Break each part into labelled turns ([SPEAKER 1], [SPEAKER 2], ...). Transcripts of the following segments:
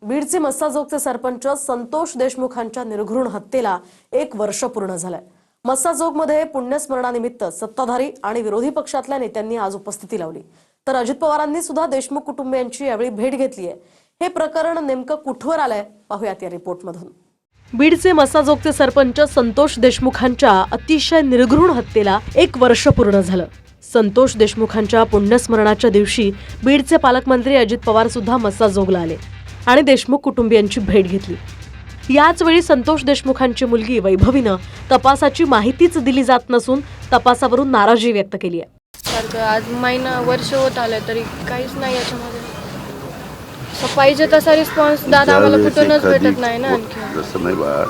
[SPEAKER 1] बीडचे मस्साजोगचे सरपंच संतोष देशमुखांच्या निर्घृण हत्येला 1 वर्ष पूर्ण झालंय। मस्साजोगमध्ये पुण्यस्मरणानिमित्त सत्ताधारी आणि विरोधी पक्षातल्या नेत्यांनी आज उपस्थिती लावली, तर अजित पवारांनी सुद्धा देशमुख कुटुंबियांची यावेळी भेट घेतली आहे। हे प्रकरण नेमकं कुठवर आलंय पाहूयात या रिपोर्टमधून। बीडचे मस्साजोगचे सरपंच संतोष देशमुखांच्या अतिशय निर्घृण हत्येला 1 वर्ष पूर्ण झालं। संतोष देशमुखांच्या पुण्यस्मरणाच्या दिवशी बीडचे पालकमंत्री अजित पवार सुद्धा मस्साजोगला आले आणि देशमुख कुटुंबियांची भेट घेतली। याच वेळी संतोष देशमुखांची मुलगी वैभवीनं तपासाची माहितीच दिली जात नसून तपासावरून नाराजी व्यक्त केली आहे।
[SPEAKER 2] आज वर्ष होत आलं तरी काहीच नाही याच्यामध्ये पाहिजे तसा रिस्पॉन्स दादा आम्हाला कुठूनच भेटत नाही ना। आणखी
[SPEAKER 3] जसं नाही बा,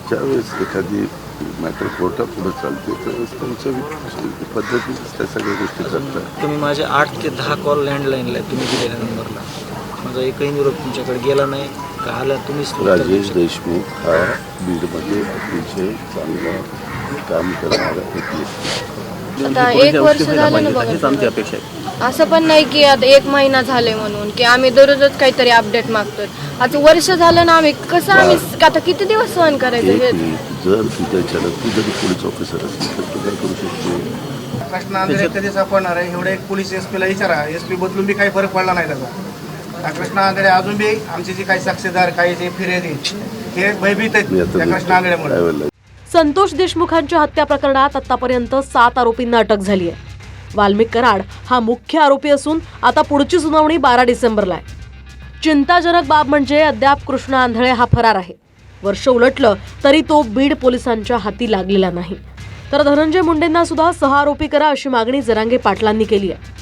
[SPEAKER 3] ज्यावेळेस एखादी मॅटर कोर्टात पुढे चालते त्यावेळेस तुमच्या पद्धतीने त्या सगळ्या गोष्टी करतात।
[SPEAKER 4] तुम्ही माझे 8 ते 10 कॉल लँडलाईनला तुम्ही दिलेल्या नंबरला, माझा एकही निरोप तुमच्याकडे गेला नाही का आला तुम्हीच?
[SPEAKER 3] राजेश देशमुख हा बीडमध्ये अतिशय चांगला काम करणारा व्यक्ती।
[SPEAKER 2] आता 1 वर्ष झालं ना बघा,
[SPEAKER 4] हीच आमची अपेक्षा आहे।
[SPEAKER 2] असं पण नाही की आता 1 महिना झाले म्हणून की आम्ही दररोजच काहीतरी अपडेट मागतोय। आता वर्ष झालं ना, आम्ही कसं आम्ही आता किती दिवस सहन करायचं? हे
[SPEAKER 3] जर तुझ्याच्याला तू जरी पोलीस ऑफिसर असेल तर तू काय करू शकतो?
[SPEAKER 5] कृष्णा कधी सापडणार आहे? एवढे एक पोलीस एसपीला विचारा, एसपी बदलून बी काही फरक पडला नाही त्याचा। कृष्णा आंधळे अजून बी आमचे जे काही साक्षीदार काही जे फिर्यादी हे भयभीत आहेत त्या कृष्णा आंधळेमुळे।
[SPEAKER 1] संतोष देशमुखांच्या हत्या प्रकरणात आतापर्यंत 7 आरोपींना अटक झाली आहे। वाल्मिक कराड हा मुख्य आरोपी असून आता पुढची सुनावणी 12 डिसेंबरला आहे। चिंताजनक बाब म्हणजे अद्याप कृष्णा आंधळे हा फरार आहे। वर्ष उलटलं तरी तो बीड पोलिसांच्या हाती लागलेला नाही। तर धनंजय मुंडेंना सुद्धा सहआरोपी करा अशी मागणी जरांगे पाटलांनी केली आहे।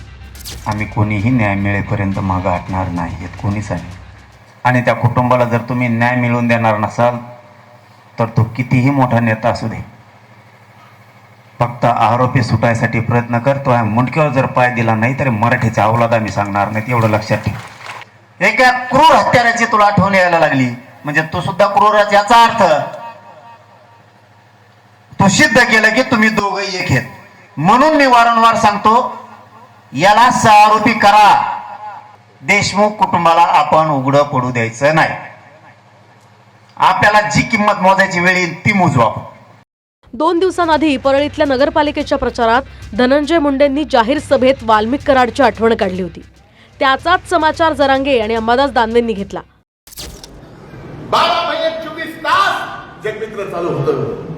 [SPEAKER 6] आम्ही कोणीही न्याय मिळेपर्यंत मागं हटणार नाही, कोणीच आहे। आणि त्या कुटुंबाला जर तुम्ही न्याय मिळवून देणार नसाल तर तो कितीही मोठा नेता असू दे, फक्त आरोपी सुटायसाठी प्रयत्न करतोय। मुंडक्यावर जर पाय दिला नाही तरी मराठीचा अवलाद आम्ही सांगणार नाही, एवढं लक्षात ठेव। एका क्रूर हत्याराची तुला आठवण यायला लागली म्हणजे तो सुद्धा क्रूरच, याचा अर्थ तो सिद्ध केलं की तुम्ही दोघंही एक आहेत। म्हणून मी वारंवार सांगतो, याला सहआरोपी करा। देशमुख कुटुंबाला आपण उघडं पडू द्यायचं नाही। आपल्याला जी किंमत मोजायची वेळ येईल ती मोजू आपण।
[SPEAKER 1] 2 दिवसांआधी परळीतल्या नगरपालिकेच्या प्रचारात धनंजय मुंडेंनी जाहीर सभेत वाल्मिक कराडची आठवण काढली होती। त्याचाच समाचार जरांगे आणि अंबादास दानवेंनी घेतला।
[SPEAKER 7] 12 महिने 24 तास जगमित्र चालू होतं।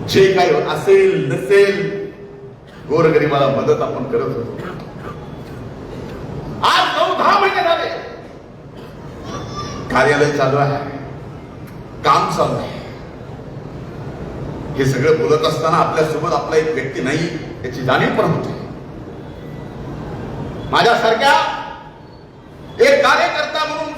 [SPEAKER 7] जे काही असेल नसेल गोरगरिबाला मदत आपण करत होतो। आज 9-10 महिने झाले कार्यालय चालू आहे, काम चालू आहे। हे सगळं बोलत असताना आपल्यासोबत आपला एक व्यक्ती नाही याची जाणीव पण होते। माझ्यासारख्या एक कार्यकर्ता म्हणून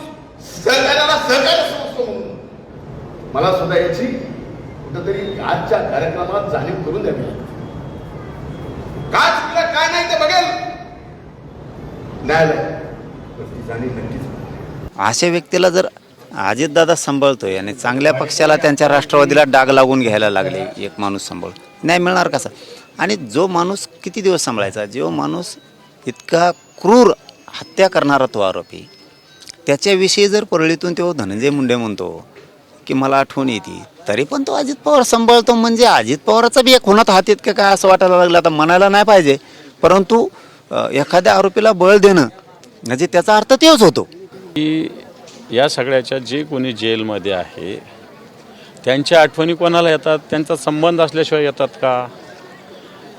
[SPEAKER 7] सहकार्याला सहकार्य समजतो म्हणून मला सुद्धा याची कुठेतरी आजच्या कार्यक्रमात जाणीव करून द्यावी लागते। काय चुकलं काय नाही ते बघेल न्यायालय, ती जाणीव नक्कीच।
[SPEAKER 4] अशा व्यक्तीला जर अजितदादा सांभाळतोय आणि चांगल्या पक्षाला त्यांच्या राष्ट्रवादीला डाग लागून घ्यायला लागले, एक माणूस सांभाळ न्याय मिळणार कसा? आणि जो माणूस किती दिवस सांभाळायचा? जो माणूस इतका क्रूर हत्या करणारा तो आरोपी, त्याच्याविषयी जर परळीतून तो धनंजय मुंडे म्हणतो की मला आठवण येते, तरी पण तो अजित पवार सांभाळतो म्हणजे अजित पवाराचा बी एक खुनात हात इतकं काय असं वाटायला लागलं। आता म्हणायला नाही पाहिजे, परंतु एखाद्या आरोपीला बळ देणं म्हणजे त्याचा अर्थ तेच होतो
[SPEAKER 8] की या सगळ्याच्या जे कोणी जेलमध्ये आहे त्यांच्या आठवणी कोणाला येतात? त्यांचा संबंध असल्याशिवाय येतात का?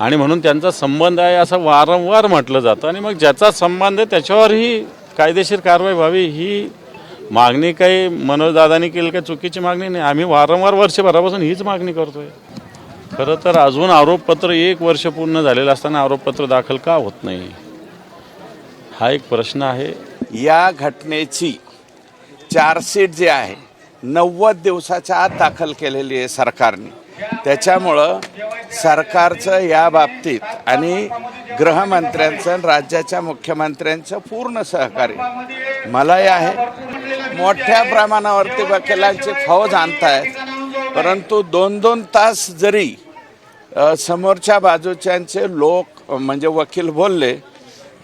[SPEAKER 8] आणि म्हणून त्यांचा संबंध आहे असं वारंवार म्हटलं जातं आणि मग ज्याचा संबंध आहे त्याच्यावरही कायदेशीर कारवाई व्हावी ही मागणी काही मनोजदादांनी केली काही चुकीची मागणी नाही। आम्ही वारंवार वर्षभरापासून हीच मागणी करतोय। खरं तर अजून आरोपपत्र 1 वर्ष पूर्ण झालेलं असताना आरोपपत्र दाखल का होत नाही हा एक प्रश्न आहे।
[SPEAKER 9] या घटनेची चार्जशीट जी आहे 90 दिवसाच्या आत दाखल केलेली आहे सरकारने। त्याच्यामुळं सरकारचं या बाबतीत आणि गृहमंत्र्यांचं राज्याच्या मुख्यमंत्र्यांचं पूर्ण सहकार्य मलाही आहे। मोठ्या प्रमाणावरती वकिलांची फौज आणतायत, परंतु 2-2 तास जरी समोरच्या बाजूच्यांचे लोक म्हणजे वकील बोलले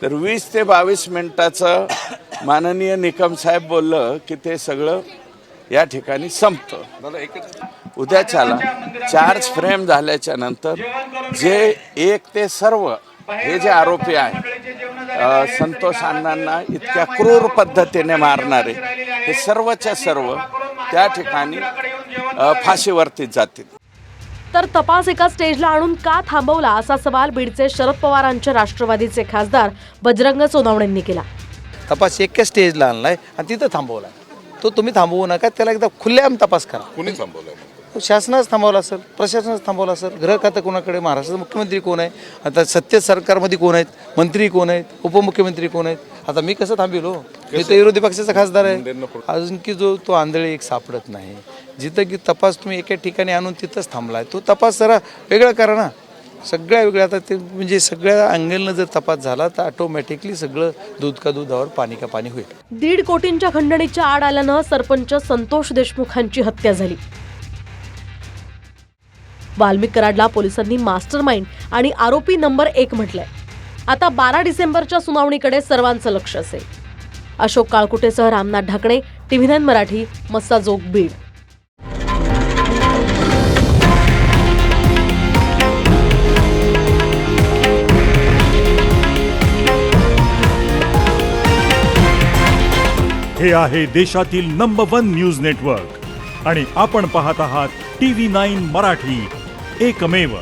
[SPEAKER 9] तर 20 ते 22 मिनिटाचं माननीय निकम साहेब बोललं की ते सगळं या ठिकाणी संपतं. उद्याच्याला चार्ज फ्रेम झाल्याच्या नंतर जे एक ते सर्व हे जे आरोपी आहे संतोष अण्णांना इतक्या क्रूर पद्धतीने मारणारे हे सर्वच्या सर्व त्या ठिकाणी फाशीवरती जातील.
[SPEAKER 1] तर तपास एका स्टेजला आणून का थांबवला असा सवाल बीडचे शरद पवारांचे राष्ट्रवादीचे खासदार बजरंग सोनवणेंनी केला.
[SPEAKER 10] तपास एका स्टेजला आणलाय आणि तिथं थांबवलाय. तो तुम्ही थांबवू नका, त्याला एकदा खुलेआम तपास करा.
[SPEAKER 3] कोणी थांबवलं?
[SPEAKER 10] शासनाच थांबवला असेल, प्रशासनाच थांबवला असेल. गृह खातं कोणाकडे, महाराष्ट्राचा मुख्यमंत्री कोण आहे, आता सत्य सरकारमध्ये कोण आहेत, मंत्री कोण आहेत, उपमुख्यमंत्री कोण आहेत. आता मी कसं थांबिलो? मी तर विरोधी पक्षाचा खासदार आहे. अजून की जो तो आंधळे एक सापडत नाही. जिथं की तपास तुम्ही एका ठिकाणी आणून तिथंच थांबलाय, तो तपास जरा वेगळा करा ना. सगळ्या वेगळ्या आता ते म्हणजे सगळ्या अँगलनं जर तपास झाला तर ऑटोमॅटिकली सगळं दूध का दूधावर पाणी का पाणी होईल.
[SPEAKER 1] 1.5 कोटींच्या खंडणीच्या आड आल्यानं सरपंच संतोष देशमुखांची हत्या झाली. वाल्मिक कराडला पोलिसांनी मास्टरमाइंड आणि आरोपी नंबर 1 म्हटलंय. आता 12 डिसेंबरच्या सुनावणीकडे सर्वांचं लक्ष असेल. अशोक काळकुटेसह रामनाथ ढाकणे, TV9 मराठी, मस्साजोग, बीड.
[SPEAKER 11] हे आहे देशातील नंबर 1 न्यूज नेटवर्क आणि आपण पाहत आहात TV9 मराठी, एकमेव.